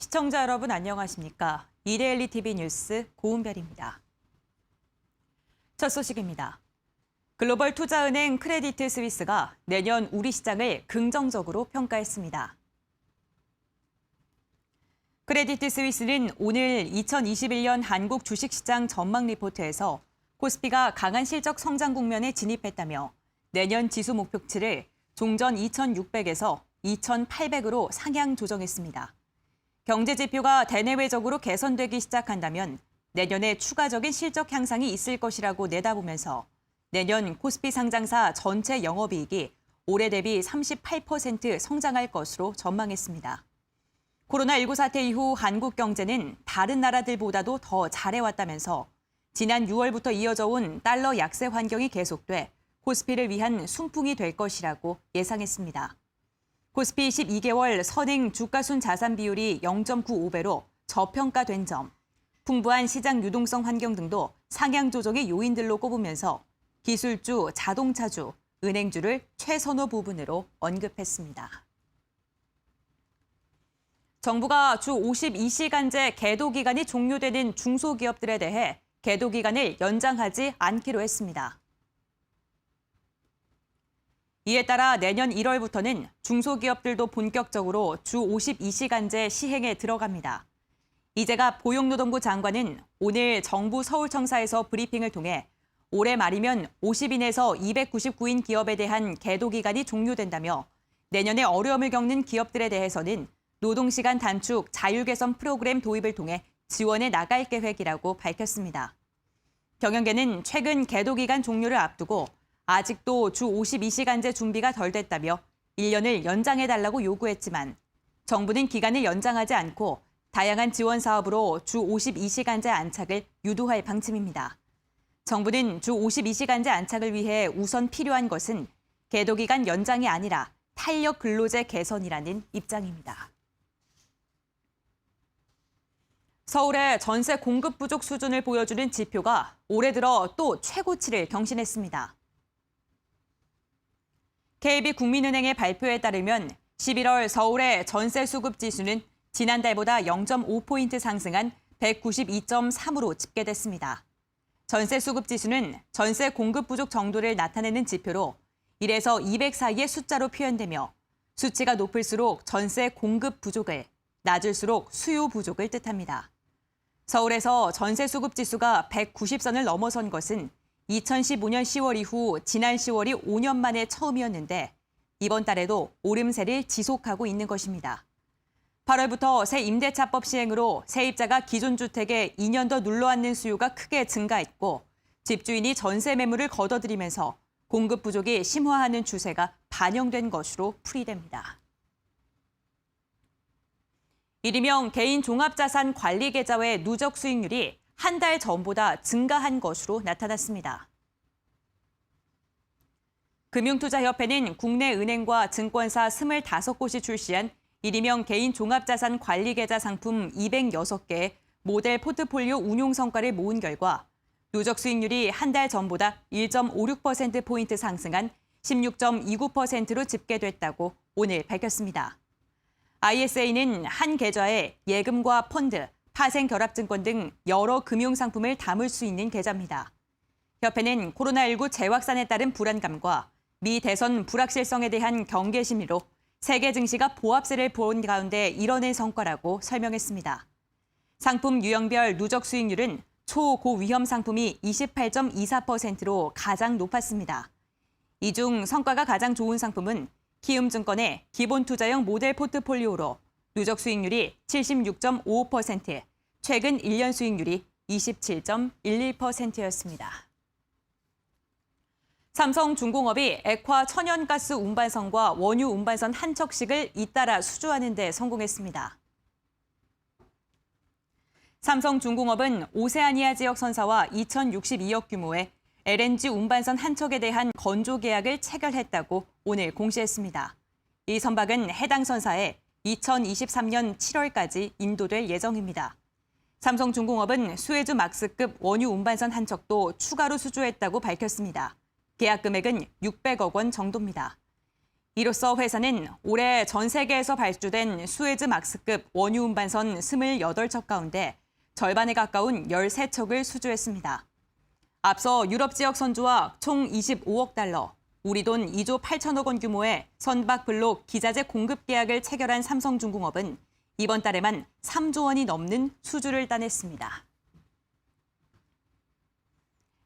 시청자 여러분 안녕하십니까? 이데일리 TV 뉴스 고은별입니다. 첫 소식입니다. 글로벌 투자은행 크레디트 스위스가 내년 우리 시장을 긍정적으로 평가했습니다. 크레디트 스위스는 오늘 2021년 한국 주식시장 전망 리포트에서 코스피가 강한 실적 성장 국면에 진입했다며 내년 지수 목표치를 종전 2,600에서 2,800으로 상향 조정했습니다. 경제 지표가 대내외적으로 개선되기 시작한다면 내년에 추가적인 실적 향상이 있을 것이라고 내다보면서 내년 코스피 상장사 전체 영업이익이 올해 대비 38% 성장할 것으로 전망했습니다. 코로나19 사태 이후 한국 경제는 다른 나라들보다도 더 잘해왔다면서 지난 6월부터 이어져 온 달러 약세 환경이 계속돼 코스피를 위한 순풍이 될 것이라고 예상했습니다. 코스피 12개월 선행 주가순 자산 비율이 0.95배로 저평가된 점, 풍부한 시장 유동성 환경 등도 상향 조정의 요인들로 꼽으면서 기술주, 자동차주, 은행주를 최선호 부분으로 언급했습니다. 정부가 주 52시간제 계도 기간이 종료되는 중소기업들에 대해 계도 기간을 연장하지 않기로 했습니다. 이에 따라 내년 1월부터는 중소기업들도 본격적으로 주 52시간제 시행에 들어갑니다. 이재갑 고용노동부 장관은 오늘 정부 서울청사에서 브리핑을 통해 올해 말이면 50인에서 299인 기업에 대한 계도 기간이 종료된다며 내년에 어려움을 겪는 기업들에 대해서는 노동시간 단축 자율 개선 프로그램 도입을 통해 지원해 나갈 계획이라고 밝혔습니다. 경영계는 최근 계도 기간 종료를 앞두고 아직도 주 52시간제 준비가 덜 됐다며 1년을 연장해달라고 요구했지만 정부는 기간을 연장하지 않고 다양한 지원 사업으로 주 52시간제 안착을 유도할 방침입니다. 정부는 주 52시간제 안착을 위해 우선 필요한 것은 계도 기간 연장이 아니라 탄력 근로제 개선이라는 입장입니다. 서울의 전세 공급 부족 수준을 보여주는 지표가 올해 들어 또 최고치를 경신했습니다. KB국민은행의 발표에 따르면 11월 서울의 전세 수급 지수는 지난달보다 0.5포인트 상승한 192.3으로 집계됐습니다. 전세 수급 지수는 전세 공급 부족 정도를 나타내는 지표로 1에서 200 사이의 숫자로 표현되며 수치가 높을수록 전세 공급 부족을, 낮을수록 수요 부족을 뜻합니다. 서울에서 전세 수급 지수가 190선을 넘어선 것은 2015년 10월 이후 지난 10월이 5년 만에 처음이었는데 이번 달에도 오름세를 지속하고 있는 것입니다. 8월부터 새 임대차법 시행으로 세입자가 기존 주택에 2년 더 눌러앉는 수요가 크게 증가했고 집주인이 전세 매물을 걷어들이면서 공급 부족이 심화하는 추세가 반영된 것으로 풀이됩니다. 일명 개인 종합자산 관리 계좌의 누적 수익률이 한 달 전보다 증가한 것으로 나타났습니다. 금융투자협회는 국내 은행과 증권사 25곳이 출시한 일명 개인 종합자산 관리 계좌 상품 206개의 모델 포트폴리오 운용 성과를 모은 결과 누적 수익률이 한 달 전보다 1.56%포인트 상승한 16.29%로 집계됐다고 오늘 밝혔습니다. ISA는 한 계좌에 예금과 펀드, 파생결합증권 등 여러 금융상품을 담을 수 있는 계좌입니다. 협회는 코로나19 재확산에 따른 불안감과 미 대선 불확실성에 대한 경계 심리로 세계 증시가 보합세를 본 가운데 이뤄낸 성과라고 설명했습니다. 상품 유형별 누적 수익률은 초고위험 상품이 28.24%로 가장 높았습니다. 이 중 성과가 가장 좋은 상품은 키움증권의 기본투자형 모델 포트폴리오로 누적 수익률이 76.55%, 최근 1년 수익률이 27.11%였습니다. 삼성중공업이 액화 천연가스 운반선과 원유 운반선 한 척씩을 잇따라 수주하는 데 성공했습니다. 삼성중공업은 오세아니아 지역 선사와 2,062억 규모의 LNG 운반선 한 척에 대한 건조 계약을 체결했다고 오늘 공시했습니다. 이 선박은 해당 선사에 2023년 7월까지 인도될 예정입니다. 삼성중공업은 수에즈 막스급 원유 운반선 한 척도 추가로 수주했다고 밝혔습니다. 계약 금액은 600억 원 정도입니다. 이로써 회사는 올해 전 세계에서 발주된 수에즈 막스급 원유 운반선 28척 가운데 절반에 가까운 13척을 수주했습니다. 앞서 유럽 지역 선주와 총 25억 달러, 우리 돈 2조 8천억 원 규모의 선박 블록 기자재 공급 계약을 체결한 삼성중공업은 이번 달에만 3조 원이 넘는 수주를 따냈습니다.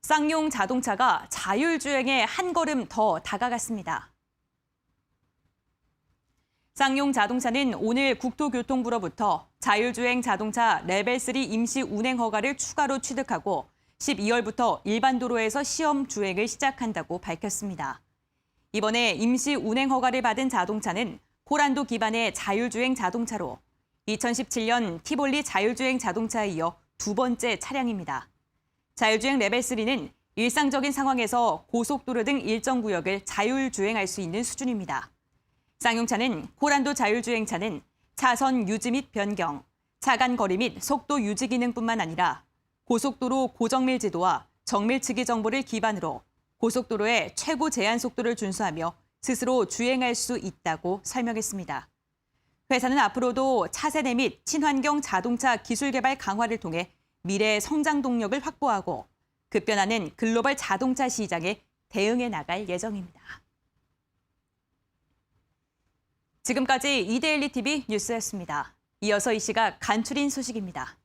쌍용 자동차가 자율주행에 한 걸음 더 다가갔습니다. 쌍용 자동차는 오늘 국토교통부로부터 자율주행 자동차 레벨3 임시 운행 허가를 추가로 취득하고 12월부터 일반 도로에서 시험 주행을 시작한다고 밝혔습니다. 이번에 임시 운행 허가를 받은 자동차는 코란도 기반의 자율주행 자동차로 2017년 티볼리 자율주행 자동차에 이어 두 번째 차량입니다. 자율주행 레벨3는 일상적인 상황에서 고속도로 등 일정 구역을 자율주행할 수 있는 수준입니다. 쌍용차는 코란도 자율주행차는 차선 유지 및 변경, 차간 거리 및 속도 유지 기능뿐만 아니라 고속도로 고정밀 지도와 정밀 측이 정보를 기반으로 고속도로의 최고 제한 속도를 준수하며 스스로 주행할 수 있다고 설명했습니다. 회사는 앞으로도 차세대 및 친환경 자동차 기술 개발 강화를 통해 미래의 성장 동력을 확보하고 급변하는 글로벌 자동차 시장에 대응해 나갈 예정입니다. 지금까지 이데일리 TV 뉴스였습니다. 이어서 이 시각 간추린 소식입니다.